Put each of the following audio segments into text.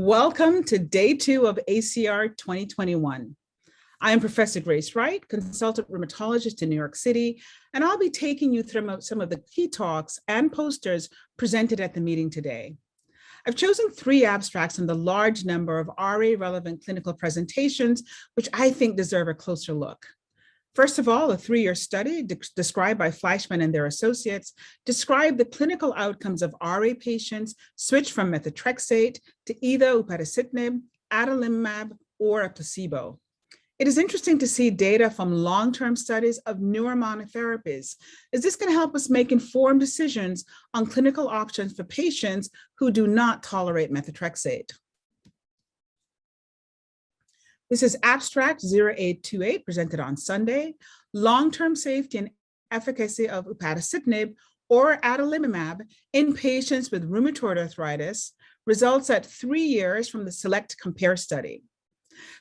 Welcome to day 2 of ACR 2021. I am Professor Grace Wright, consultant rheumatologist in New York City, and I'll be taking you through some of the key talks and posters presented at the meeting today. I've chosen 3 abstracts on the large number of RA-relevant clinical presentations, which I think deserve a closer look. First of all, a 3-year study described by Fleischman and their associates described the clinical outcomes of RA patients switched from methotrexate to either upadacitinib, adalimumab, or a placebo. It is interesting to see data from long-term studies of newer monotherapies. Is this going to help us make informed decisions on clinical options for patients who do not tolerate methotrexate? This is abstract 0828 presented on Sunday, long-term safety and efficacy of upadacitinib or adalimumab in patients with rheumatoid arthritis, results at 3 years from the SELECT COMPARE study.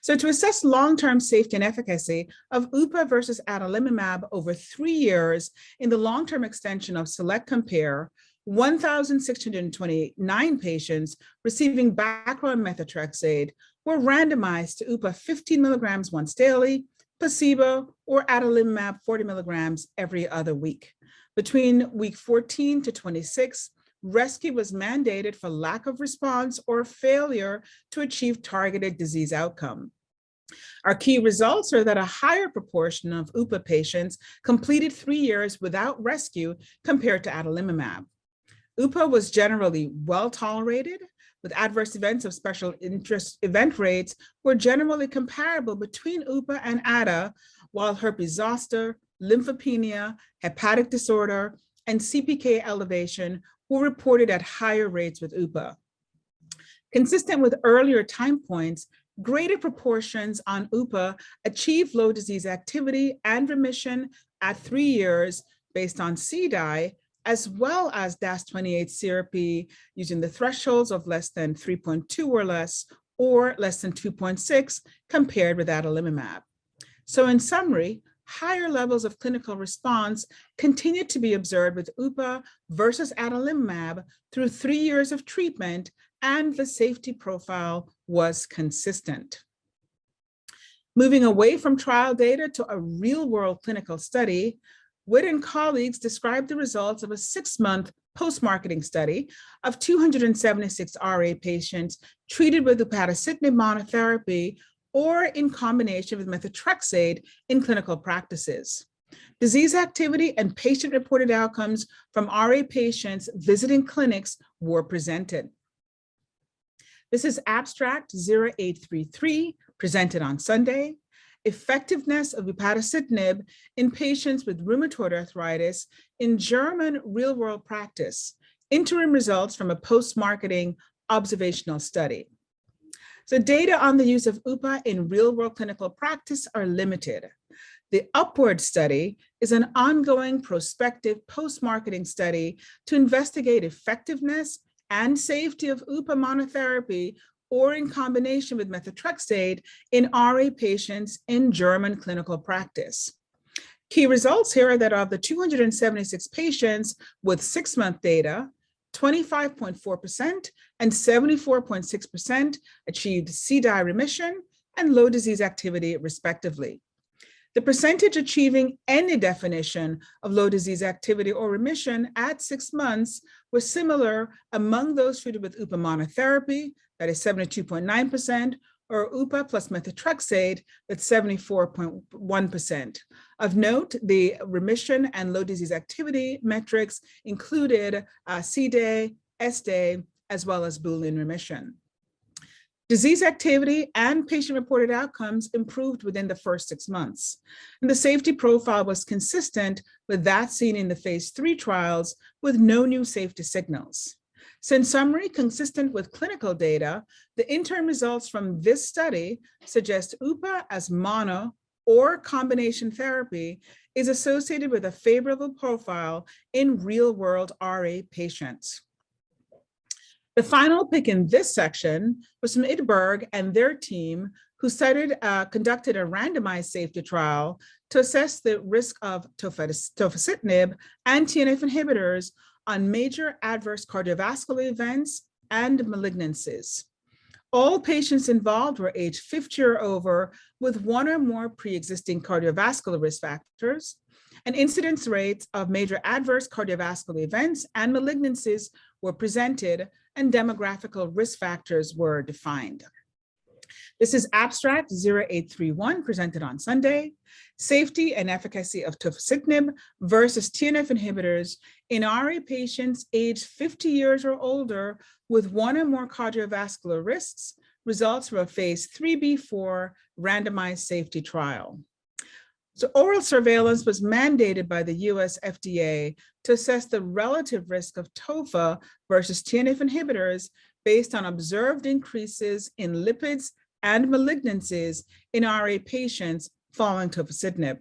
So to assess long-term safety and efficacy of UPA versus adalimumab over 3 years in the long-term extension of SELECT COMPARE, 1,629 patients receiving background methotrexate were randomized to UPA 15 milligrams once daily, placebo, or adalimumab 40 milligrams every other week. Between week 14 to 26, rescue was mandated for lack of response or failure to achieve targeted disease outcome. Our key results are that a higher proportion of UPA patients completed 3 years without rescue compared to adalimumab. UPA was generally well tolerated, with adverse events of special interest event rates were generally comparable between UPA and ADA, while herpes zoster, lymphopenia, hepatic disorder, and CPK elevation were reported at higher rates with UPA. Consistent with earlier time points, greater proportions on UPA achieved low disease activity and remission at 3 years based on CDAI, as well as DAS28 CRP using the thresholds of less than 3.2 or less, or less than 2.6 compared with adalimumab. So in summary, higher levels of clinical response continued to be observed with UPA versus adalimumab through 3 years of treatment, and the safety profile was consistent. Moving away from trial data to a real-world clinical study, Witt and colleagues described the results of a 6-month post-marketing study of 276 RA patients treated with upadacitinib monotherapy or in combination with methotrexate in clinical practices. Disease activity and patient-reported outcomes from RA patients visiting clinics were presented. This is abstract 0833 presented on Sunday. Effectiveness of upadacitinib in patients with rheumatoid arthritis in German real-world practice, interim results from a post-marketing observational study. So data on the use of UPA in real-world clinical practice are limited. The UPWARD study is an ongoing prospective post-marketing study to investigate effectiveness and safety of UPA monotherapy or in combination with methotrexate in RA patients in German clinical practice. Key results here are that of the 276 patients with 6-month data, 25.4% and 74.6% achieved CDAI remission and low disease activity, respectively. The percentage achieving any definition of low disease activity or remission at 6 months was similar among those treated with UPA monotherapy, that is 72.9%, or UPA plus methotrexate, that's 74.1%. Of note, the remission and low disease activity metrics included CDAI, SDAI, as well as Boolean remission. Disease activity and patient-reported outcomes improved within the first 6 months. And the safety profile was consistent with that seen in the phase 3 trials with no new safety signals. So in summary, consistent with clinical data, the interim results from this study suggest UPA as mono or combination therapy is associated with a favorable profile in real-world RA patients. The final pick in this section was from Idberg and their team, who conducted a randomized safety trial to assess the risk of tofacitinib and TNF inhibitors on major adverse cardiovascular events and malignancies. All patients involved were age 50 or over with one or more pre-existing cardiovascular risk factors, and incidence rates of major adverse cardiovascular events and malignancies were presented, and demographical risk factors were defined. This is abstract 0831 presented on Sunday, safety and efficacy of tofacitinib versus TNF inhibitors in RA patients aged 50 years or older with one or more cardiovascular risks, results from a phase 3b4 randomized safety trial. So oral surveillance was mandated by the US FDA to assess the relative risk of TOFA versus TNF inhibitors based on observed increases in lipids and malignancies in RA patients following tofacitinib.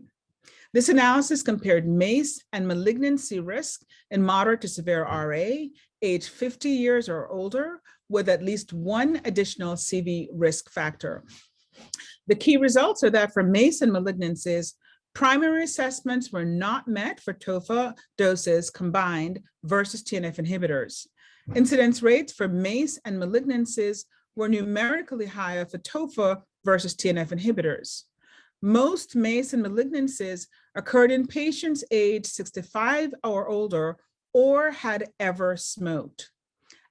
This analysis compared MACE and malignancy risk in moderate to severe RA, age 50 years or older, with at least one additional CV risk factor. The key results are that for MACE and malignancies, primary assessments were not met for TOFA doses combined versus TNF inhibitors. Incidence rates for MACE and malignancies were numerically higher for TOFA versus TNF inhibitors. Most MACE and malignancies occurred in patients aged 65 or older or had ever smoked.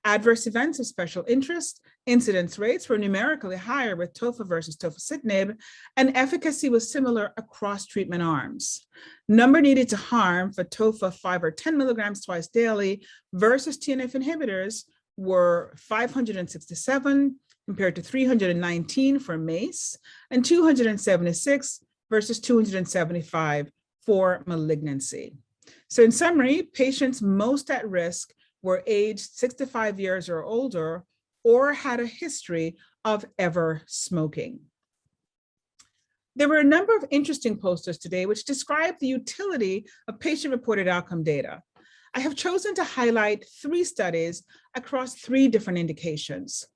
Adverse events of special interest, incidence rates were numerically higher with TOFA versus tofacitinib, and efficacy was similar across treatment arms. Number needed to harm for TOFA 5 or 10 milligrams twice daily versus TNF inhibitors were 567 compared to 319 for MACE and 276 versus 275 for malignancy. So in summary, patients most at risk were aged 65 years or older or had a history of ever smoking. There were a number of interesting posters today which describe the utility of patient-reported outcome data. I have chosen to highlight 3 studies across 3 different indications.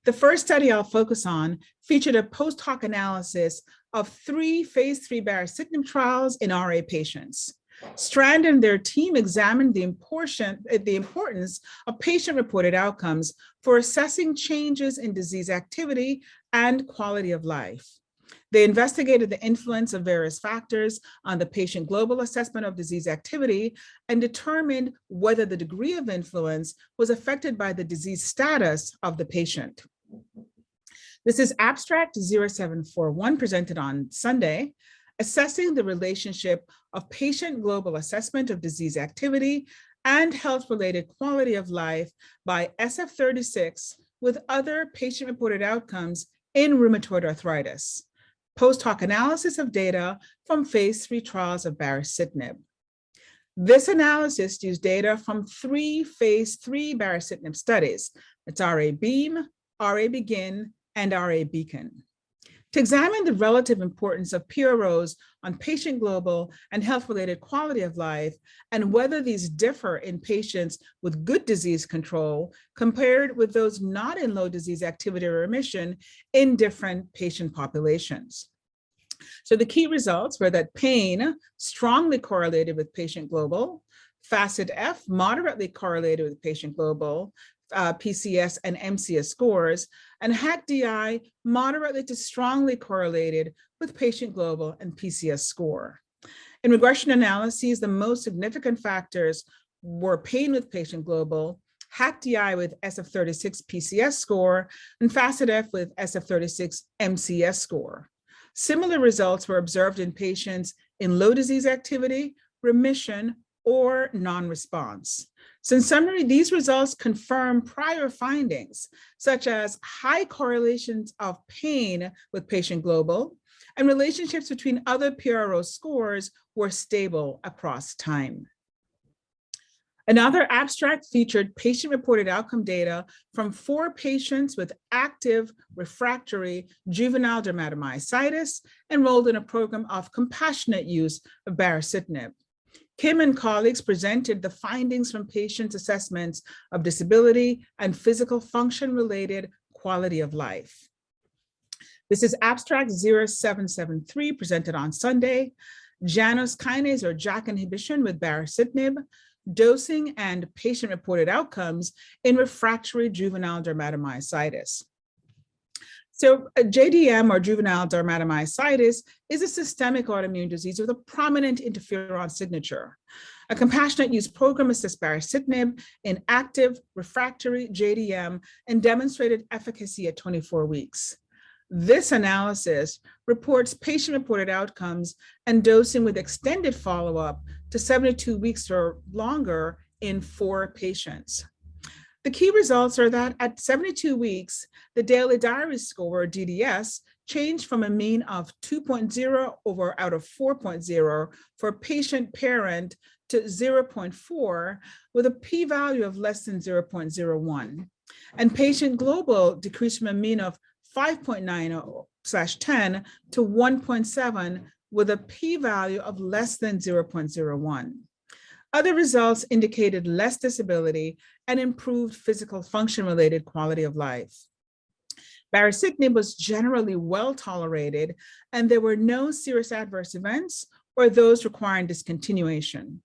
The first study I'll focus on featured a post hoc analysis of 3 phase 3 baricitinib trials in RA patients. Strand and their team examined the importance of patient-reported outcomes for assessing changes in disease activity and quality of life. They investigated the influence of various factors on the patient global assessment of disease activity and determined whether the degree of influence was affected by the disease status of the patient. This is abstract 0741 presented on Sunday, assessing the relationship of patient global assessment of disease activity and health-related quality of life by SF36 with other patient-reported outcomes in rheumatoid arthritis. Post hoc analysis of data from phase 3 trials of baricitinib. This analysis used data from 3 phase 3 baricitinib studies. It's RA-BEAM, RA-BEGIN, and RA-BEACON. To examine the relative importance of PROs on patient global and health-related quality of life and whether these differ in patients with good disease control compared with those not in low disease activity or remission in different patient populations. So the key results were that pain strongly correlated with patient global, FACIT-F moderately correlated with patient global, PCS and MCS scores, and HAQ-DI moderately to strongly correlated with patient global and PCS score. In regression analyses, the most significant factors were pain with patient global, HAQ-DI with SF36 PCS score, and FACIT-F with SF36 MCS score. Similar results were observed in patients in low disease activity, remission, or non-response. So in summary, these results confirm prior findings, such as high correlations of pain with patient global, and relationships between other PRO scores were stable across time. Another abstract featured patient-reported outcome data from 4 patients with active refractory juvenile dermatomyositis enrolled in a program of compassionate use of baricitinib. Kim and colleagues presented the findings from patients' assessments of disability and physical function-related quality of life. This is abstract 0773 presented on Sunday, Janus kinase or JAK inhibition with baricitinib, dosing and patient-reported outcomes in refractory juvenile dermatomyositis. So JDM, or juvenile dermatomyositis, is a systemic autoimmune disease with a prominent interferon signature. A compassionate use program assessed baricitinib in active refractory JDM and demonstrated efficacy at 24 weeks. This analysis reports patient-reported outcomes and dosing with extended follow-up to 72 weeks or longer in 4 patients. The key results are that at 72 weeks, the daily diary score, or DDS, changed from a mean of 2.0 out of 4.0 for patient parent to 0.4 with a p-value of less than 0.01. And patient global decreased from a mean of 5.90/10 to 1.7 with a p-value of less than 0.01. Other results indicated less disability and improved physical function-related quality of life. Baricitinib was generally well tolerated, and there were no serious adverse events or those requiring discontinuation.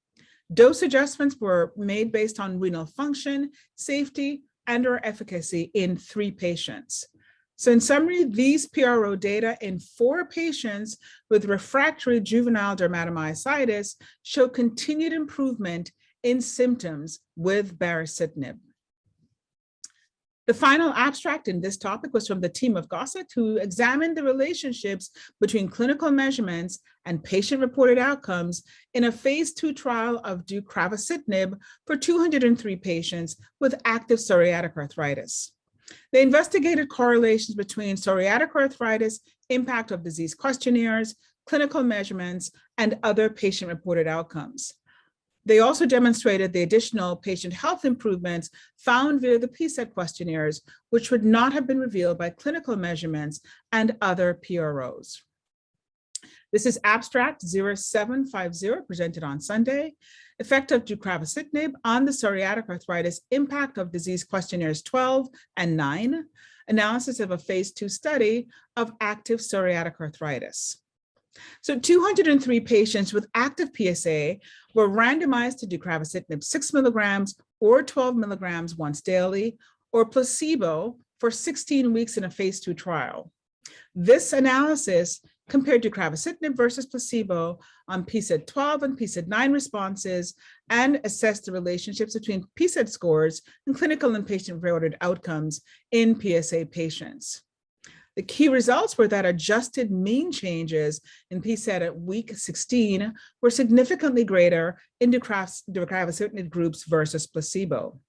Dose adjustments were made based on renal function, safety, and/or efficacy in 3 patients. So in summary, these PRO data in 4 patients with refractory juvenile dermatomyositis show continued improvement in symptoms with baricitinib. The final abstract in this topic was from the team of Gossett, who examined the relationships between clinical measurements and patient-reported outcomes in a phase 2 trial of deucravacitinib for 203 patients with active psoriatic arthritis. They investigated correlations between psoriatic arthritis, impact of disease questionnaires, clinical measurements, and other patient-reported outcomes. They also demonstrated the additional patient health improvements found via the PSET questionnaires, which would not have been revealed by clinical measurements and other PROs. This is abstract 0750, presented on Sunday. Effect of deucravacitinib on the psoriatic arthritis, impact of disease questionnaires 12 and 9, analysis of a phase 2 study of active psoriatic arthritis. So 203 patients with active PSA were randomized to deucravacitinib 6 milligrams or 12 milligrams once daily, or placebo for 16 weeks in a phase 2 trial. This analysis compared deucravacitinib versus placebo on PSET 12 and PSET 9 responses and assessed the relationships between PSET scores and clinical and patient-reported outcomes in PSA patients. The key results were that adjusted mean changes in PSET at week 16 were significantly greater in deucravacitinib groups versus placebo.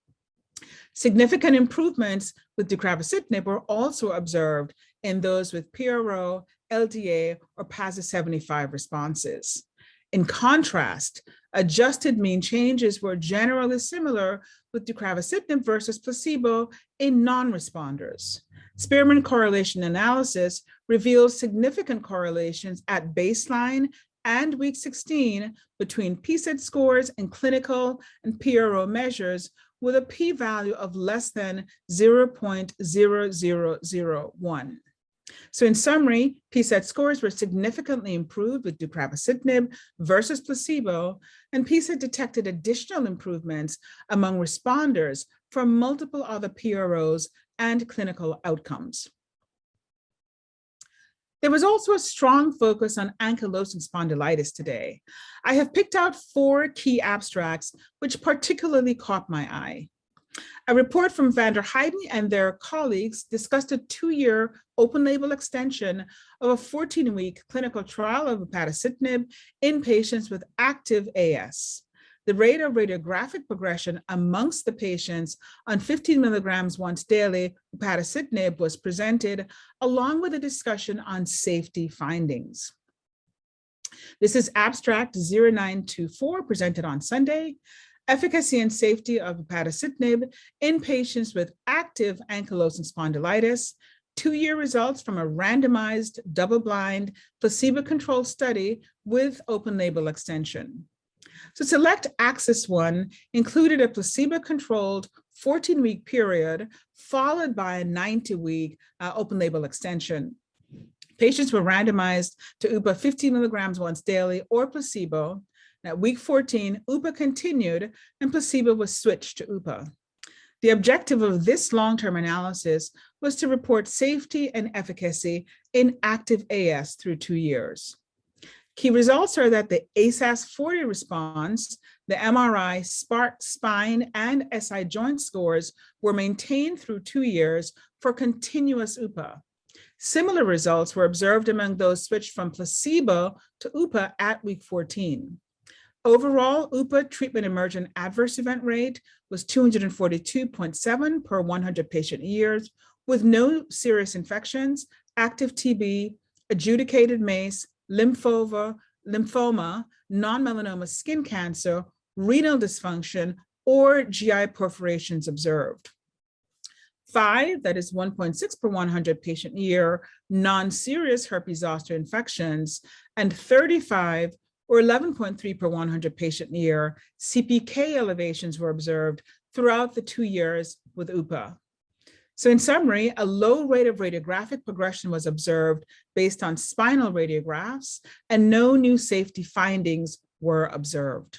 Significant improvements with deucravacitinib were also observed in those with PRO, LDA, or PASI 75 responses. In contrast, adjusted mean changes were generally similar with deucravacitinib versus placebo in non-responders. Spearman correlation analysis reveals significant correlations at baseline and week 16 between PSET scores and clinical and PRO measures with a p-value of less than 0.0001. So in summary, PSET scores were significantly improved with deucravacitinib versus placebo, and PSET detected additional improvements among responders from multiple other PROs and clinical outcomes. There was also a strong focus on ankylosing spondylitis today. I have picked out 4 key abstracts which particularly caught my eye. A report from Van der Heijden and their colleagues discussed a 2-year open-label extension of a 14-week clinical trial of upadacitinib in patients with active AS. The rate of radiographic progression amongst the patients on 15 milligrams once daily upadacitinib was presented, along with a discussion on safety findings. This is abstract 0924, presented on Sunday. Efficacy and safety of upadacitinib in patients with active ankylosing spondylitis, 2-year results from a randomized, double-blind, placebo-controlled study with open-label extension. So select axis 1 included a placebo-controlled 14-week period followed by a 90-week open-label extension. Patients were randomized to UPA 15 milligrams once daily or placebo. At week 14, UPA continued and placebo was switched to UPA. The objective of this long-term analysis was to report safety and efficacy in active AS through 2 years. Key results are that the ASAS-40 response, the MRI, SPART, spine, and SI joint scores were maintained through 2 years for continuous UPA. Similar results were observed among those switched from placebo to UPA at week 14. Overall, UPA treatment emergent adverse event rate was 242.7 per 100 patient years, with no serious infections, active TB, adjudicated MACE, lymphoma, non-melanoma skin cancer, renal dysfunction, or GI perforations observed. 5, that is 1.6 per 100 patient year, non-serious herpes zoster infections, and 35 or 11.3 per 100 patient year, CPK elevations were observed throughout the 2 years with UPA. So in summary, a low rate of radiographic progression was observed based on spinal radiographs, and no new safety findings were observed.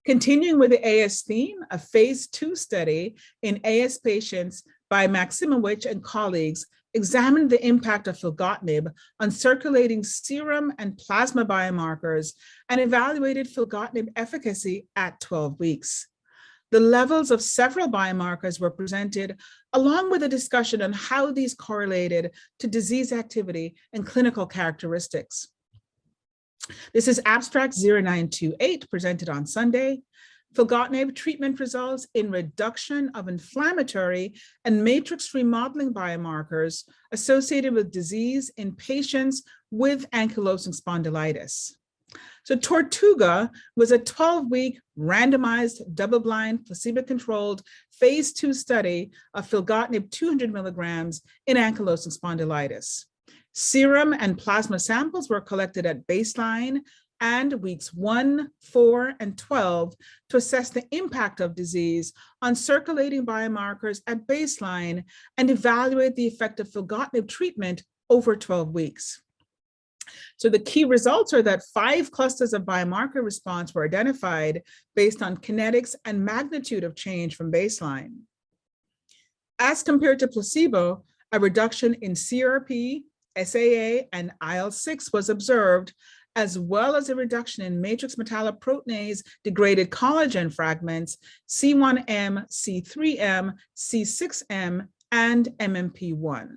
Continuing with the AS theme, a phase 2 study in AS patients by Maximowicz and colleagues examined the impact of filgotinib on circulating serum and plasma biomarkers and evaluated filgotinib efficacy at 12 weeks. The levels of several biomarkers were presented, along with a discussion on how these correlated to disease activity and clinical characteristics. This is abstract 0928 presented on Sunday. Filgotinib treatment results in reduction of inflammatory and matrix remodeling biomarkers associated with disease in patients with ankylosing spondylitis. So Tortuga was a 12-week randomized, double-blind, placebo-controlled phase 2 study of filgotinib 200 milligrams in ankylosing spondylitis. Serum and plasma samples were collected at baseline and weeks 1, 4, and 12 to assess the impact of disease on circulating biomarkers at baseline and evaluate the effect of filgotinib treatment over 12 weeks. So the key results are that 5 clusters of biomarker response were identified based on kinetics and magnitude of change from baseline. As compared to placebo, a reduction in CRP, SAA, and IL-6 was observed, as well as a reduction in matrix metalloproteinase degraded collagen fragments, C1m, C3m, C6m, and MMP1.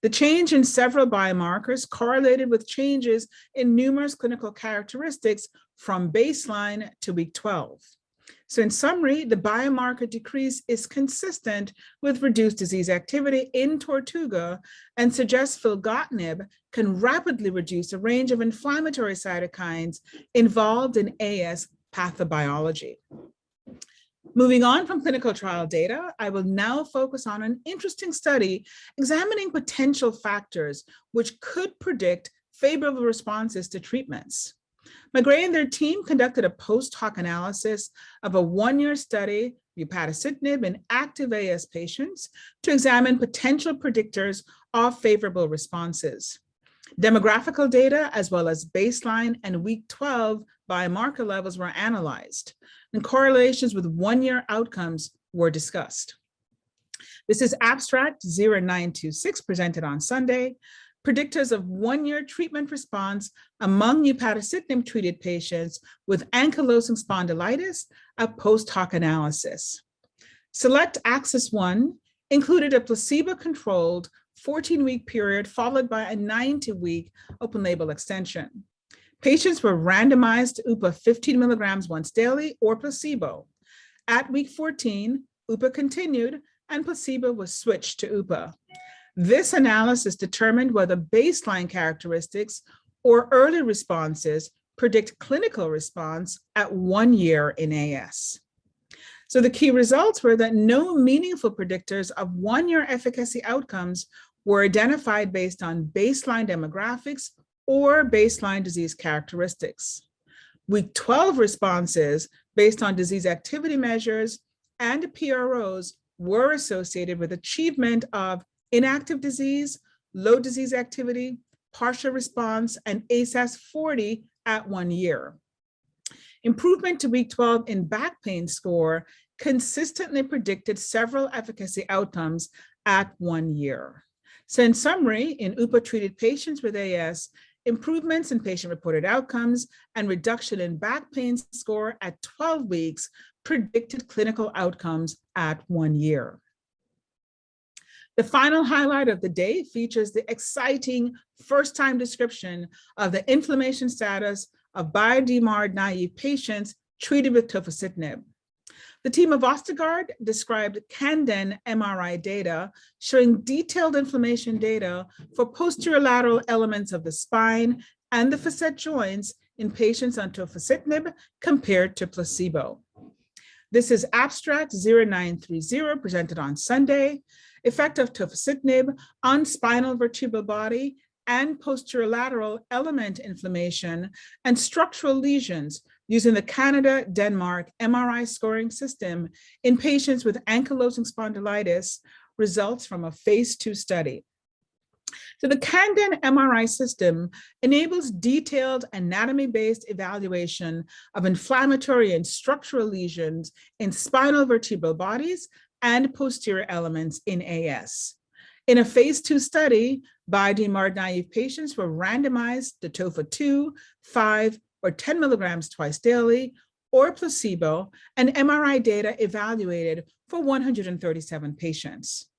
The change in several biomarkers correlated with changes in numerous clinical characteristics from baseline to week 12. So in summary, the biomarker decrease is consistent with reduced disease activity in Tortuga and suggests filgotinib can rapidly reduce a range of inflammatory cytokines involved in AS pathobiology. Moving on from clinical trial data, I will now focus on an interesting study examining potential factors which could predict favorable responses to treatments. McGray and their team conducted a post-hoc analysis of a 1-year study, upadacitinib, in active AS patients to examine potential predictors of favorable responses. Demographical data, as well as baseline and week 12 biomarker levels, were analyzed, and correlations with 1-year outcomes were discussed. This is abstract 0926 presented on Sunday. Predictors of 1-year treatment response among upadacitinib treated patients with ankylosing spondylitis, a post-hoc analysis. Select Axis 1 included a placebo-controlled 14-week period followed by a 90-week open-label extension. Patients were randomized to UPA 15 milligrams once daily or placebo. At week 14, UPA continued and placebo was switched to UPA. This analysis determined whether baseline characteristics or early responses predict clinical response at 1 year in AS. So the key results were that no meaningful predictors of 1-year efficacy outcomes were identified based on baseline demographics or baseline disease characteristics. Week 12 responses based on disease activity measures and PROs were associated with achievement of inactive disease, low disease activity, partial response, and ASAS-40 at 1 year. Improvement to week 12 in back pain score consistently predicted several efficacy outcomes at 1 year. So in summary, in UPA-treated patients with AS, improvements in patient-reported outcomes and reduction in back pain score at 12 weeks predicted clinical outcomes at 1 year. The final highlight of the day features the exciting first-time description of the inflammation status of bio-DMARD naive patients treated with tofacitinib. The team of Ostergaard described Candem MRI data showing detailed inflammation data for posterior lateral elements of the spine and the facet joints in patients on tofacitinib compared to placebo. This is abstract 0930 presented on Sunday. Effect of tofacitinib on spinal vertebral body and posterior lateral element inflammation and structural lesions using the Canada-Denmark MRI scoring system in patients with ankylosing spondylitis results from a phase 2 study. So the Candem MRI system enables detailed anatomy-based evaluation of inflammatory and structural lesions in spinal vertebral bodies and posterior elements in AS. In a phase 2 study, bio-DMARD naive patients were randomized to tofa 2, 5, or 10 milligrams twice daily, or placebo, and MRI data evaluated for 137 patients.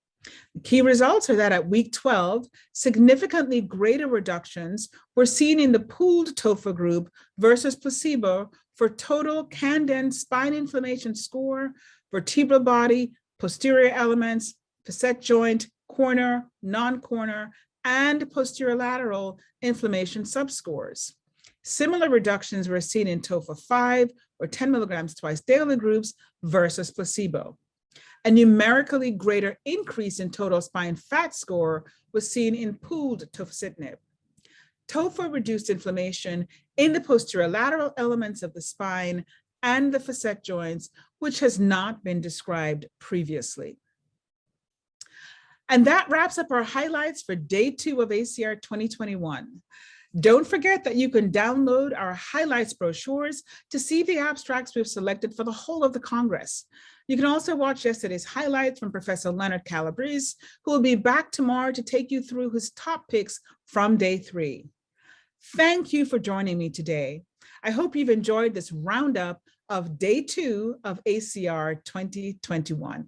The key results are that at week 12, significantly greater reductions were seen in the pooled tofa group versus placebo for total Candem spine inflammation score, vertebral body, posterior elements, facet joint, corner, non-corner, and posterior lateral inflammation subscores. Similar reductions were seen in tofa 5 or 10 milligrams twice daily groups versus placebo. A numerically greater increase in total spine fat score was seen in pooled tofacitinib. Tofa reduced inflammation in the posterior lateral elements of the spine and the facet joints, which has not been described previously. And that wraps up our highlights for day 2 of ACR 2021. Don't forget that you can download our highlights brochures to see the abstracts we've selected for the whole of the Congress. You can also watch yesterday's highlights from Professor Leonard Calabrese, who will be back tomorrow to take you through his top picks from day 3. Thank you for joining me today. I hope you've enjoyed this roundup of day 2 of ACR 2021.